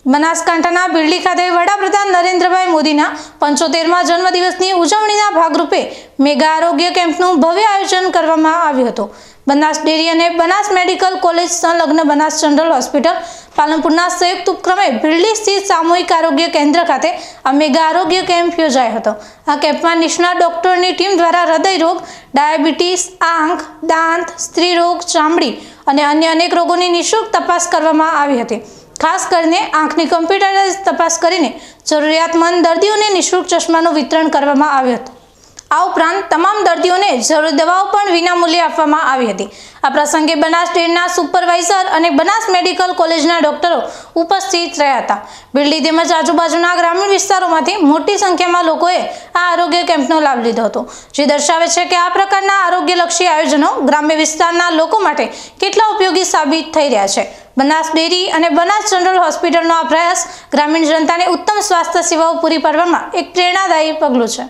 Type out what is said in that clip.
બનાસકાંઠાના બિરડી ખાતે વડાપ્રધાન નરેન્દ્રભાઈ મોદીના 75મા જન્મદિવસની ઉજવણીના ભાગરૂપે મેગા આરોગ્ય કેમ્પનું ભવ્ય આયોજન કરવામાં આવ્યું હતું। બનાસ ડેરી અને બનાસ મેડિકલ કોલેજ સંલગ્ન બનાસ જનરલ હોસ્પિટલ પાલનપુરના સંયુક્ત ઉપક્રમે બિરડી સ્થિત સામૂહિક આરોગ્ય કેન્દ્ર ખાતે આ મેગા આરોગ્ય કેમ્પ યોજાયો હતો। આ કેમ્પમાં નિષ્ણાત ડોક્ટરોની ટીમ દ્વારા હૃદય રોગ, ડાયાબિટીસ, આંખ, દાંત, સ્ત્રી રોગ, ચામડી અને અન્ય અનેક રોગોની નિઃશુલ્ક તપાસ કરવામાં આવી હતી। ખાસ કરીને આંખની કમ્પ્યુટરાઇઝ તપાસ કરીને જરૂરિયાતમંદ દર્દીઓને નિઃશુલ્ક ચશ્માનું વિતરણ કરવામાં આવ્યું હતું। આ ઉપરાંત તમામ દર્દીઓને જરૂરી દવાઓ પણ વિનામૂલ્યે આપવામાં આવી હતી। આ પ્રસંગે બનાસ ડેરીના સુપરવાઇઝર અને બનાસ મેડિકલ કોલેજના ડોક્ટરો ઉપસ્થિત રહ્યા હતા। બિરડી તેમજ આજુબાજુના ગ્રામીણ વિસ્તારોમાંથી મોટી સંખ્યામાં લોકોએ આ આરોગ્ય કેમ્પનો લાભ લીધો હતો, જે દર્શાવે છે કે આ પ્રકારના આરોગ્યલક્ષી આયોજનો ગ્રામ્ય વિસ્તારના લોકો માટે કેટલા ઉપયોગી સાબિત થઈ રહ્યા છે। બનાસ ડેરી અને બનાસ જનરલ હોસ્પિટલનો આ પ્રયાસ ગ્રામીણ જનતાને ઉત્તમ સ્વાસ્થ્ય સેવાઓ પૂરી પાડવામાં એક પ્રેરણાદાયી પગલું છે।